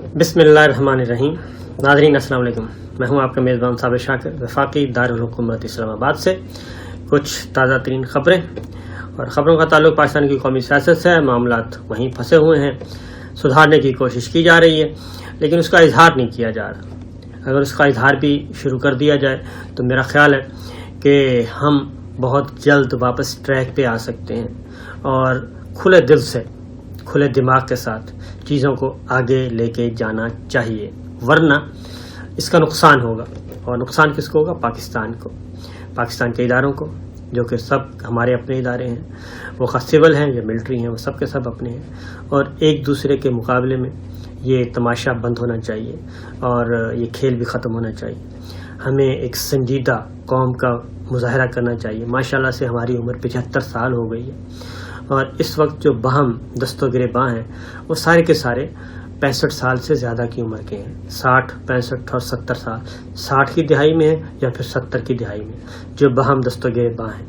بسم اللہ الرحمن الرحیم. ناظرین السلام علیکم. میں ہوں آپ کا میزبان صابر شاکر, وفاقی دارالحکومت اسلام آباد سے. کچھ تازہ ترین خبریں, اور خبروں کا تعلق پاکستان کی قومی سیاست سے ہے. معاملات وہیں پھنسے ہوئے ہیں, سدھارنے کی کوشش کی جا رہی ہے لیکن اس کا اظہار نہیں کیا جا رہا. اگر اس کا اظہار بھی شروع کر دیا جائے تو میرا خیال ہے کہ ہم بہت جلد واپس ٹریک پہ آ سکتے ہیں, اور کھلے دل سے, کھلے دماغ کے ساتھ چیزوں کو آگے لے کے جانا چاہیے, ورنہ اس کا نقصان ہوگا. اور نقصان کس کو ہوگا؟ پاکستان کو, پاکستان کے اداروں کو, جو کہ سب ہمارے اپنے ادارے ہیں, وہ خاص سول ہیں یا ملٹری ہیں, وہ سب کے سب اپنے ہیں. اور ایک دوسرے کے مقابلے میں یہ تماشا بند ہونا چاہیے اور یہ کھیل بھی ختم ہونا چاہیے. ہمیں ایک سنجیدہ قوم کا مظاہرہ کرنا چاہیے. ماشاءاللہ سے ہماری عمر 75 سال ہو گئی ہے, اور اس وقت جو باہم دست و گریباں ہیں وہ سارے کے سارے 65 سال سے زیادہ کی عمر کے ہیں. 60, 65 اور 70 سال, 60 کی دہائی میں ہیں یا پھر 70 کی دہائی میں جو باہم دست و گریباں ہیں.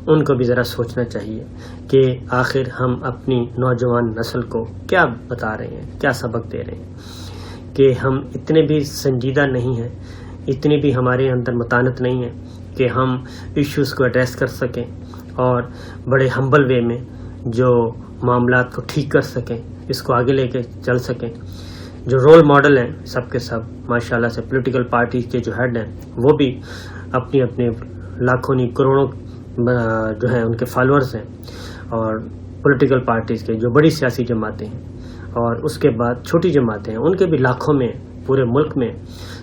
ان کو بھی ذرا سوچنا چاہیے کہ آخر ہم اپنی نوجوان نسل کو کیا بتا رہے ہیں, کیا سبق دے رہے ہیں, کہ ہم اتنے بھی سنجیدہ نہیں ہیں, اتنی بھی ہمارے اندر متانت نہیں ہے کہ ہم ایشوز کو ایڈریس کر سکیں اور بڑے ہمبل وے میں جو معاملات کو ٹھیک کر سکیں, اس کو آگے لے کے چل سکیں. جو رول ماڈل ہیں سب کے سب ماشاءاللہ سے پولیٹیکل پارٹیز کے جو ہیڈ ہیں وہ بھی اپنی اپنے لاکھوں نہیں کروڑوں جو ہیں ان کے فالورز ہیں, اور پولیٹیکل پارٹیز کے جو بڑی سیاسی جماعتیں ہیں اور اس کے بعد چھوٹی جماعتیں ہیں ان کے بھی لاکھوں میں پورے ملک میں.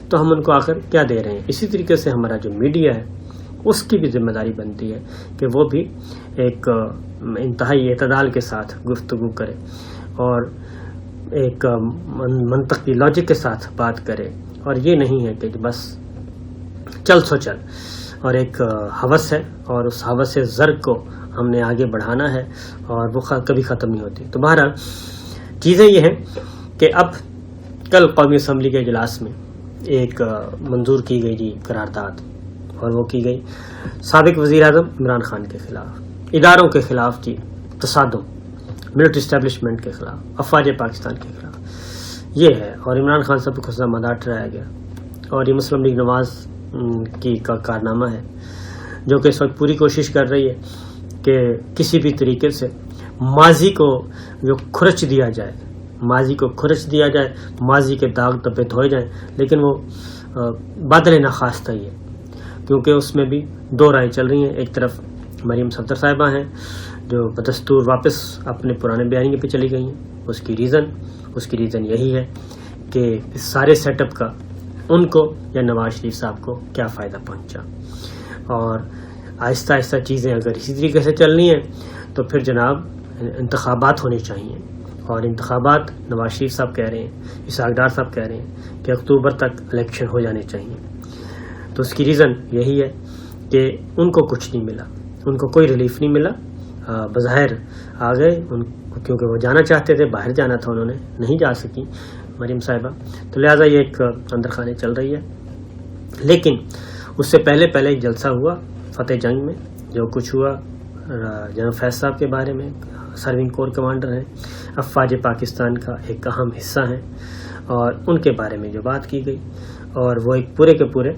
تو ہم ان کو آخر کیا دے رہے ہیں؟ اسی طریقے سے ہمارا جو میڈیا ہے اس کی بھی ذمہ داری بنتی ہے کہ وہ بھی ایک انتہائی اعتدال کے ساتھ گفتگو کرے اور ایک منطقی لاجک کے ساتھ بات کرے, اور یہ نہیں ہے کہ بس چل سو چل, اور ایک ہوس ہے اور اس ہوس زرگ کو ہم نے آگے بڑھانا ہے اور وہ کبھی ختم نہیں ہوتی. تو بہرحال چیزیں یہ ہیں کہ اب کل قومی اسمبلی کے اجلاس میں ایک منظور کی گئی جی قرارداد, اور وہ کی گئی سابق وزیر اعظم عمران خان کے خلاف, اداروں کے خلاف جی تصادم, ملٹری اسٹیبلشمنٹ کے خلاف, افواج پاکستان کے خلاف یہ ہے. اور عمران خان صاحب کو خزامدار ٹھہرایا گیا, اور یہ مسلم لیگ نواز کی کا کارنامہ ہے جو کہ اس وقت پوری کوشش کر رہی ہے کہ کسی بھی طریقے سے ماضی کو جو کھرچ دیا جائے, ماضی کو کھرچ دیا جائے, ماضی کے داغ دبے دھوئے جائیں. لیکن وہ بادل ناخواستہ ہی ہے, کیونکہ اس میں بھی دو رائے چل رہی ہیں. ایک طرف مریم صفدر صاحبہ ہیں جو بدستور واپس اپنے پرانے بیانیے پہ چلی گئی ہیں. اس کی ریزن یہی ہے کہ اس سارے سیٹ اپ کا ان کو یا نواز شریف صاحب کو کیا فائدہ پہنچا. اور آہستہ آہستہ چیزیں اگر اسی طریقے سے چلنی ہیں تو پھر جناب انتخابات ہونے چاہیے, اور انتخابات نواز شریف صاحب کہہ رہے ہیں, اسحاق ڈار صاحب کہہ رہے ہیں کہ اکتوبر تک الیکشن ہو جانے چاہیے. تو اس کی ریزن یہی ہے کہ ان کو کچھ نہیں ملا, ان کو کوئی ریلیف نہیں ملا. بظاہر آ گئے کیونکہ وہ جانا چاہتے تھے, باہر جانا تھا, انہوں نے نہیں جا سکی مریم صاحبہ, تو لہٰذا یہ ایک اندر خانے چل رہی ہے. لیکن اس سے پہلے ایک جلسہ ہوا فتح جنگ میں, جو کچھ ہوا جنرل فیض صاحب کے بارے میں, سرونگ کور کمانڈر ہیں, افواج پاکستان کا ایک اہم حصہ ہیں, اور ان کے بارے میں جو بات کی گئی, اور وہ ایک پورے کے پورے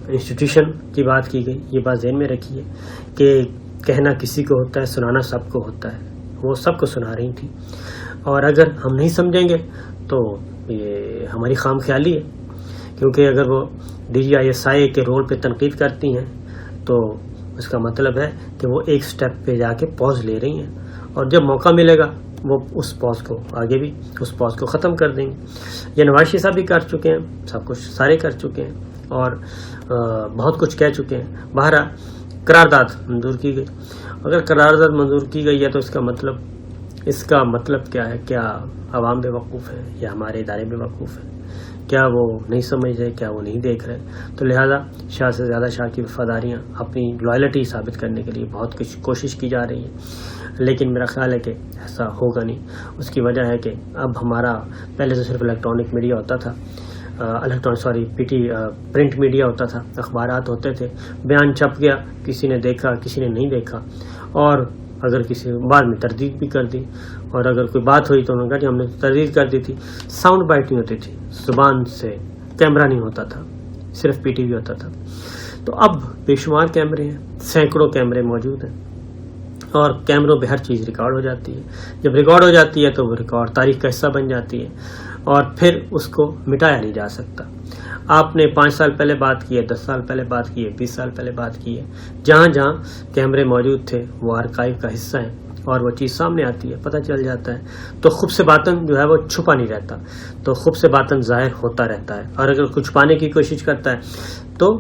انسٹیٹیوشن کی بات کی گئی. یہ بات ذہن میں رکھیے کہ کہنا کسی کو ہوتا ہے, سنانا سب کو ہوتا ہے. وہ سب کو سنا رہی تھی, اور اگر ہم نہیں سمجھیں گے تو یہ ہماری خام خیالی ہے, کیونکہ اگر وہ DGISI کے رول پہ تنقید کرتی ہیں تو اس کا مطلب ہے کہ وہ ایک سٹیپ پہ جا کے پوز لے رہی ہیں, اور جب موقع ملے گا وہ اس پوز کو آگے بھی اس پوز کو ختم کر دیں گے. یہ نواز شریف صاحب بھی کر چکے ہیں, سب کچھ سارے کر چکے ہیں, اور بہت کچھ کہہ چکے ہیں. بہرحال قرارداد منظور کی گئی. اگر قرارداد منظور کی گئی ہے تو اس کا مطلب کیا ہے؟ کیا عوام بے وقوف ہے یا ہمارے ادارے بے وقوف ہیں؟ کیا وہ نہیں سمجھ رہے؟ کیا وہ نہیں دیکھ رہے؟ تو لہذا شاہ سے زیادہ شاہ کی وفاداریاں, اپنی لائلٹی ثابت کرنے کے لیے بہت کچھ کوشش کی جا رہی ہے, لیکن میرا خیال ہے کہ ایسا ہوگا نہیں. اس کی وجہ ہے کہ اب ہمارا پہلے تو صرف الیکٹرانک میڈیا ہوتا تھا, پرنٹ میڈیا ہوتا تھا, اخبارات ہوتے تھے, بیان چھپ گیا, کسی نے دیکھا کسی نے نہیں دیکھا, اور اگر کسی بعد میں تردید بھی کر دی، اور اگر کوئی بات ہوئی تو انہوں نے کہا کہ ہم نے تردید کر دی تھی. ساؤنڈ بائٹ نہیں ہوتی تھی، زبان سے کیمرہ نہیں ہوتا تھا، صرف پی ٹی وی ہوتا تھا. تو اب بے شمار کیمرے ہیں، سینکڑوں کیمرے موجود ہیں، اور کیمروں پہ ہر چیز ریکارڈ ہو جاتی ہے. جب ریکارڈ ہو جاتی ہے تو وہ ریکارڈ تاریخ کا حصہ بن جاتی ہے، اور پھر اس کو مٹایا نہیں جا سکتا. آپ نے 5 سال پہلے بات کی ہے، 10 سال پہلے بات کی ہے، 20 سال پہلے بات کی ہے، جہاں جہاں کیمرے موجود تھے وہ آرکائیو کا حصہ ہیں، اور وہ چیز سامنے آتی ہے، پتہ چل جاتا ہے. تو خود سے باطن جو ہے وہ چھپا نہیں رہتا، تو خود سے باطن ظاہر ہوتا رہتا ہے. اور اگر کچھ پانے کی کوشش کرتا ہے تو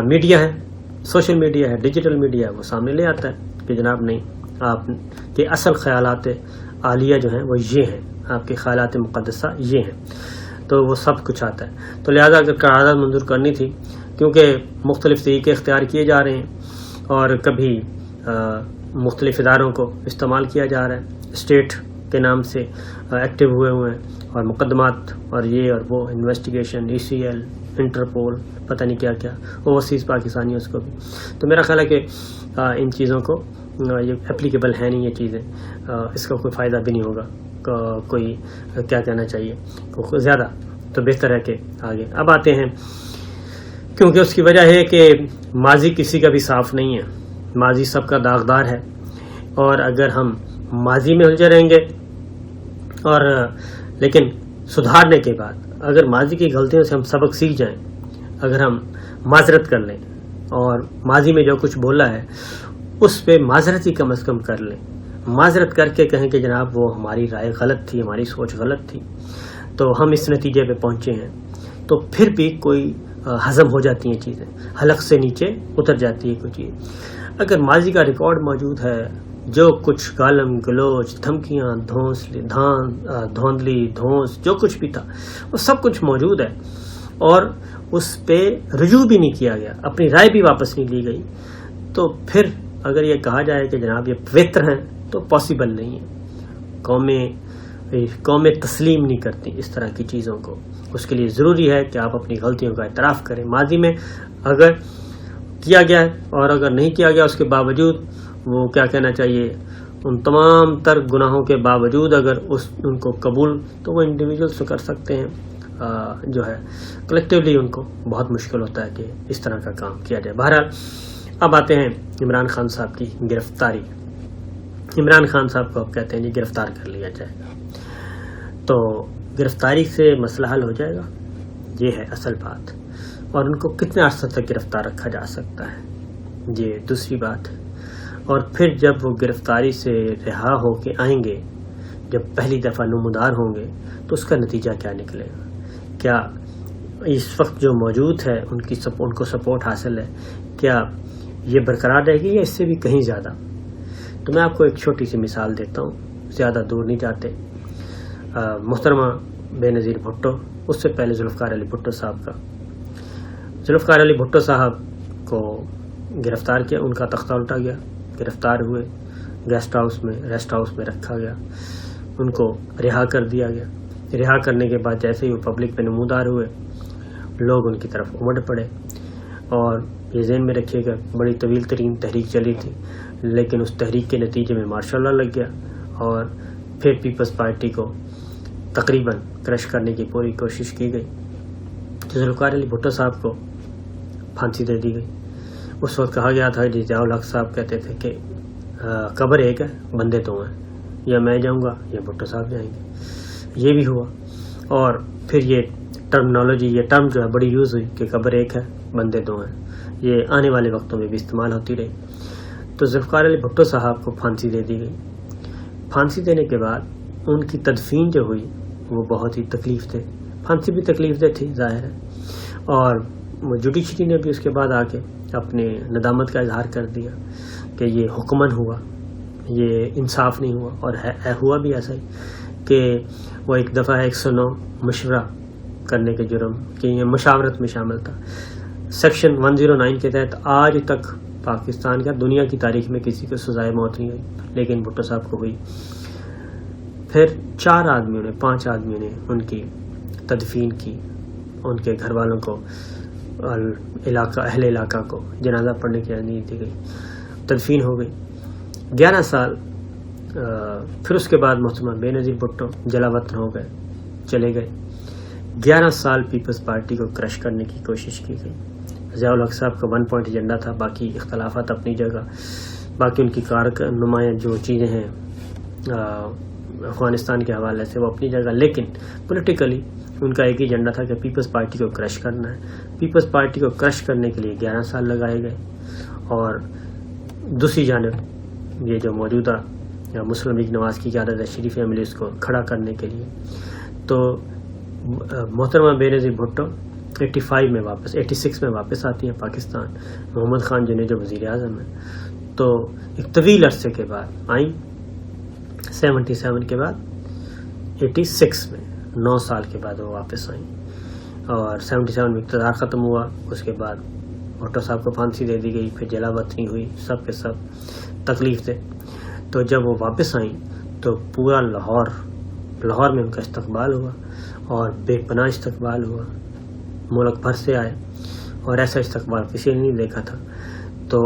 میڈیا ہے، سوشل میڈیا ہے، ڈیجیٹل میڈیا ہے، وہ سامنے لے آتا ہے کہ جناب نہیں، آپ کے اصل خیالات عالیہ جو ہیں وہ یہ ہیں، آپ کے خیالات مقدسہ یہ ہیں. تو وہ سب کچھ آتا ہے. تو لہذا اگر قرارداد منظور کرنی تھی، کیونکہ مختلف طریقے اختیار کیے جا رہے ہیں، اور کبھی مختلف اداروں کو استعمال کیا جا رہا ہے، اسٹیٹ کے نام سے ایکٹیو ہوئے ہیں، اور مقدمات اور یہ اور وہ، انویسٹیگیشن، ECL، انٹرپول، پتہ نہیں کیا کیا، اوورسیز پاکستانی اس کو بھی. تو میرا خیال ہے کہ ان چیزوں کو یہ اپلیکیبل ہے نہیں، یہ چیزیں، اس کا کوئی فائدہ بھی نہیں ہوگا. کوئی کیا کہنا چاہیے زیادہ، تو بہتر ہے کہ آگے. اب آتے ہیں، کیونکہ اس کی وجہ ہے کہ ماضی کسی کا بھی صاف نہیں ہے، ماضی سب کا داغدار ہے. اور اگر ہم ماضی میں الجھے رہیں گے، اور لیکن سدھارنے کے بعد اگر ماضی کی غلطیوں سے ہم سبق سیکھ جائیں، اگر ہم معذرت کر لیں، اور ماضی میں جو کچھ بولا ہے اس پہ معذرت ہی کم از کم کر لیں، معذرت کر کے کہیں کہ جناب وہ ہماری رائے غلط تھی، ہماری سوچ غلط تھی، تو ہم اس نتیجے پہ پہنچے ہیں، تو پھر بھی کوئی ہضم ہو جاتی ہیں چیزیں، حلق سے نیچے اتر جاتی ہے کوئی چیز. اگر ماضی کا ریکارڈ موجود ہے، جو کچھ گالم گلوچ، دھمکیاں، دھوندلی، دھونس، جو کچھ بھی تھا وہ سب کچھ موجود ہے، اور اس پہ رجوع بھی نہیں کیا گیا، اپنی رائے بھی واپس نہیں لی گئی، تو پھر اگر یہ کہا جائے کہ جناب یہ پوتر ہیں تو پاسبل نہیں ہے. قومیں تسلیم نہیں کرتی اس طرح کی چیزوں کو. اس کے لیے ضروری ہے کہ آپ اپنی غلطیوں کا اعتراف کریں. ماضی میں اگر کیا گیا ہے، اور اگر نہیں کیا گیا اس کے باوجود، وہ کیا کہنا چاہیے، ان تمام تر گناہوں کے باوجود اگر ان کو قبول، تو وہ انڈیویجولس تو کر سکتے ہیں، جو ہے کلیکٹیولی ان کو بہت مشکل ہوتا ہے کہ اس طرح کا کام کیا جائے. بہرحال اب آتے ہیں عمران خان صاحب کی گرفتاری. عمران خان صاحب کو اب کہتے ہیں جی گرفتار کر لیا جائے گا، تو گرفتاری سے مسئلہ حل ہو جائے گا، یہ ہے اصل بات. اور ان کو کتنے عرصے تک گرفتار رکھا جا سکتا ہے، یہ دوسری بات ہے. اور پھر جب وہ گرفتاری سے رہا ہو کے آئیں گے، جب پہلی دفعہ نمودار ہوں گے، تو اس کا نتیجہ کیا نکلے گا؟ کیا اس وقت جو موجود ہے ان کو سپورٹ حاصل ہے، کیا یہ برقرار رہے گی یا اس سے بھی کہیں زیادہ؟ تو میں آپ کو ایک چھوٹی سی مثال دیتا ہوں، زیادہ دور نہیں جاتے. محترمہ بے نظیر بھٹو، اس سے پہلے ذوالفقار علی بھٹو صاحب کا. ذوالفقار علی بھٹو صاحب کو گرفتار کیا، ان کا تختہ الٹا گیا، گرفتار ہوئے، ریسٹ ہاؤس میں رکھا گیا، ان کو رہا کر دیا گیا. رہا کرنے کے بعد جیسے ہی وہ پبلک پہ نمودار ہوئے، لوگ ان کی طرف امڑ پڑے. اور یہ ذہن میں رکھیے گا بڑی طویل ترین تحریک چلی تھی، لیکن اس تحریک کے نتیجے میں مارشل لا لگ گیا، اور پھر پیپلز پارٹی کو تقریباً کرش کرنے کی پوری کوشش کی گئی. ذوالفقار علی بھٹو صاحب کو پھانسی دے دی گئی. اس وقت کہا گیا تھا جی ضیاء الحق صاحب کہتے تھے کہ قبر ایک ہے، بندے دو ہیں، یا میں جاؤں گا یا بھٹو صاحب جائیں گے. یہ بھی ہوا، اور پھر یہ ٹرمنالوجی، یہ ٹرم جو ہے بڑی یوز ہوئی کہ قبر ایک ہے، بندے دو ہیں. یہ آنے والے وقتوں میں بھی استعمال ہوتی رہی. تو ذوالفقار علی بھٹو صاحب کو پھانسی دے دی گئی. پھانسی دینے کے بعد ان کی تدفین جو ہوئی وہ بہت ہی تکلیف دہ، پھانسی بھی تکلیف دہ تھی ظاہر ہے. اور جوڈیشری نے بھی اس کے بعد آ کے اپنے ندامت کا اظہار کر دیا کہ یہ حکمن ہوا، یہ انصاف نہیں ہوا. اور ہوا بھی ایسا ہی کہ وہ ایک دفعہ 109 مشورہ کرنے کے جرم کہ یہ مشاورت میں شامل تھا. سیکشن 109 کے تحت آج تک پاکستان کا دنیا کی تاریخ میں کسی کو سزائے موت نہیں ہوئی، لیکن بھٹو صاحب کو ہوئی. پھر 5 آدمیوں نے ان کی تدفین کی، ان کے گھر والوں کو، اہل علاقہ کو جنازہ پڑھنے کی اجازت دی گئی، تدفین ہو گئی. 11 سال پھر اس کے بعد محترمہ بے نظیر بھٹو جلا وطن ہو گئے، چلے گئے۔ 11 سال پیپلز پارٹی کو کرش کرنے کی کوشش کی گئی۔ ضیاء الحق صاحب کا 1 پوائنٹ ایجنڈا تھا، باقی اختلافات اپنی جگہ، باقی ان کی نمایاں جو چیزیں ہیں افغانستان کے حوالے سے وہ اپنی جگہ، لیکن پولیٹیکلی ان کا ایک ہی ایجنڈا تھا کہ پیپلز پارٹی کو کرش کرنا ہے۔ پیپلز پارٹی کو کرش کرنے کے لیے 11 سال لگائے گئے، اور دوسری جانب یہ جو موجودہ مسلم لیگ نواز کی قیادت ہے شریف فیملی اس کو کھڑا کرنے کے لیے، تو محترمہ بے نظیر بھٹو 86 میں واپس آتی ہیں پاکستان۔ محمد خان جنید جو وزیر اعظم ہیں، تو ایک طویل عرصے کے بعد آئیں، 77 کے بعد 86 میں 9 سال کے بعد وہ واپس آئیں، اور 77 میں اقتدار ختم ہوا۔ اس کے بعد بھٹو صاحب کو پھانسی دے دی گئی، پھر جلا وطنی ہوئی، سب کے سب تکلیف تھے۔ تو جب وہ واپس آئیں تو پورا لاہور میں ان کا استقبال ہوا، اور بے پناہ استقبال ہوا، ملک بھر سے آئے، اور ایسا استقبال کسی نے نہیں دیکھا تھا۔ تو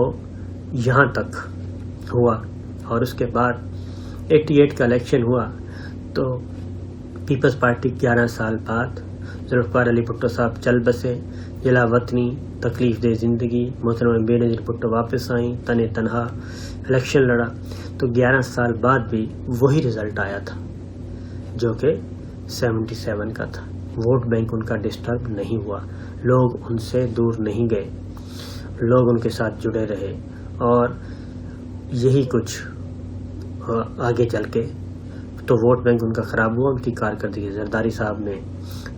یہاں تک ہوا، اور اس کے بعد 88 کا الیکشن ہوا، تو پیپلز پارٹی 11 سال بعد ذوالفقار علی بھٹو صاحب چل بسے، جلا وطنی، تکلیف دہ زندگی، محترمہ بے نظیر بھٹو واپس آئیں، تنہا الیکشن لڑا، تو 11 سال بعد بھی وہی رزلٹ آیا تھا جو کہ 77 کا تھا۔ ووٹ بینک ان کا ڈسٹرب نہیں ہوا، لوگ ان سے دور نہیں گئے، لوگ ان کے ساتھ جڑے رہے، اور یہی کچھ آگے چل کے تو ووٹ بینک ان کا خراب ہوا۔ ان کی کارکردگی زرداری صاحب نے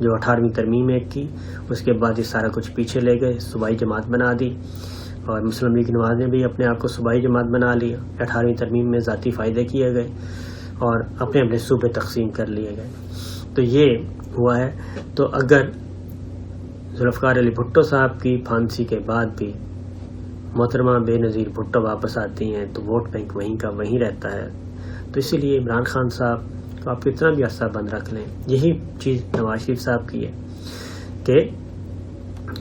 جو 18ویں ترمیم ایک کی، اس کے بعد یہ سارا کچھ پیچھے لے گئے، صوبائی جماعت بنا دی، اور مسلم لیگ نواز نے بھی اپنے آپ کو صوبائی جماعت بنا لیا۔ 18ویں ترمیم میں ذاتی فائدے کیے گئے، اور اپنے اپنے صوبے تقسیم کر لیے گئے۔ تو یہ ہوا ہے۔ تو اگر ذوالفقار علی بھٹو صاحب کی پھانسی کے بعد بھی محترمہ بے نظیر بھٹو واپس آتی ہیں تو ووٹ بینک وہیں کا وہیں رہتا ہے۔ تو اسی لیے عمران خان صاحب کو آپ کتنا بھی عرصہ بند رکھ لیں، یہی چیز نواز شریف صاحب کی ہے کہ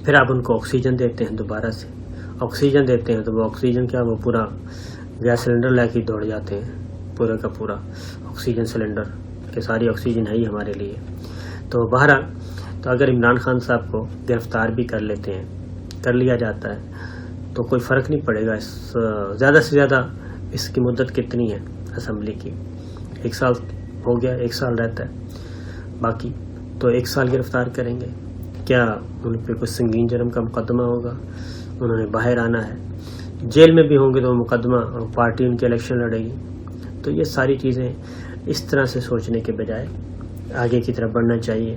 پھر آپ ان کو آکسیجن دیتے ہیں، دوبارہ سے آکسیجن دیتے ہیں، تو وہ آکسیجن کیا، وہ پورا گیس سلنڈر لے کے دوڑ جاتے ہیں، پورا کا پورا آکسیجن سلنڈر کہ ساری آکسیجن ہے ہی ہمارے لیے۔ تو بہرحال تو اگر عمران خان صاحب کو گرفتار بھی کر لیتے ہیں، کر لیا جاتا ہے، تو کوئی فرق نہیں پڑے گا۔ زیادہ سے زیادہ اس کی مدت کتنی ہے اسمبلی کی؟ 1 سال ہو گیا، 1 سال رہتا ہے باقی، تو 1 سال گرفتار کریں گے، کیا ان پہ کوئی سنگین جرم کا مقدمہ ہوگا؟ انہوں نے باہر آنا ہے، جیل میں بھی ہوں گے تو مقدمہ پارٹی ان کی الیکشن لڑے گی۔ تو یہ ساری چیزیں اس طرح سے سوچنے کے بجائے آگے کی طرف بڑھنا چاہیے،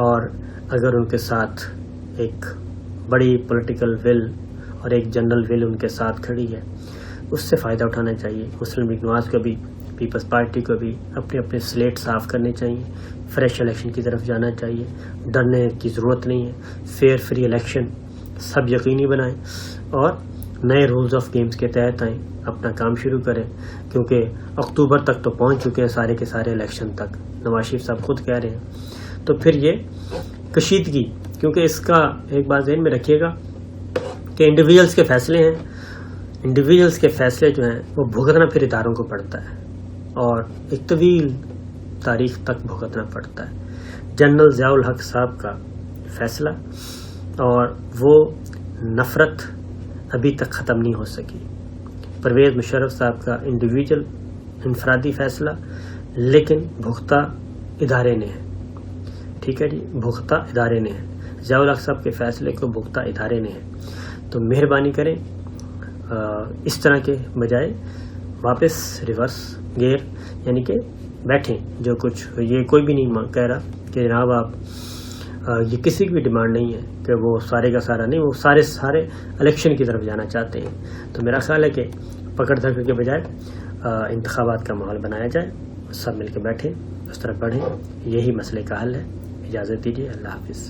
اور اگر ان کے ساتھ ایک بڑی پولیٹیکل ول اور ایک جنرل ول ان کے ساتھ کھڑی ہے، اس سے فائدہ اٹھانا چاہیے۔ مسلم لیگ نواز کو بھی، پیپلز پارٹی کو بھی اپنے اپنے سلیٹ صاف کرنے چاہیے، فریش الیکشن کی طرف جانا چاہیے، ڈرنے کی ضرورت نہیں ہے، فیئر فری الیکشن سب یقینی بنائیں، اور نئے رولز آف گیمز کے تحت آئیں، اپنا کام شروع کریں، کیونکہ اکتوبر تک تو پہنچ چکے ہیں سارے کے سارے الیکشن تک، نواز شریف صاحب خود کہہ رہے ہیں۔ تو پھر یہ کشیدگی، کیونکہ اس کا ایک بات ذہن میں رکھیے گا کہ انڈیویجولز کے فیصلے ہیں، انڈیویجولز کے فیصلے جو ہیں وہ بھگتنا پھر اداروں کو پڑتا ہے، اور ایک طویل تاریخ تک بھگتنا پڑتا ہے۔ جنرل ضیاء الحق صاحب کا فیصلہ اور وہ نفرت ابھی تک ختم نہیں ہو سکی، پرویز مشرف صاحب کا انڈیویجول انفرادی فیصلہ، لیکن بھگتا ادارے نے ہے، ٹھیک ہے جی، بھگتا ادارے نے ہے، ضیاء الحق صاحب کے فیصلے کو بھگتا ادارے نے ہے۔ تو مہربانی کریں اس طرح کے بجائے واپس ریورس گیئر، یعنی کہ بیٹھیں، جو کچھ یہ کوئی بھی نہیں کہہ رہا کہ جناب آپ یہ کسی کی بھی ڈیمانڈ نہیں ہے کہ وہ سارے کا سارا نہیں، وہ سارے الیکشن کی طرف جانا چاہتے ہیں۔ تو میرا خیال ہے کہ پکڑ دھکڑ کے بجائے انتخابات کا ماحول بنایا جائے، سب مل کے بیٹھیں، اس طرف بڑھیں، یہی مسئلے کا حل ہے۔ اجازت دیجیے، اللہ حافظ۔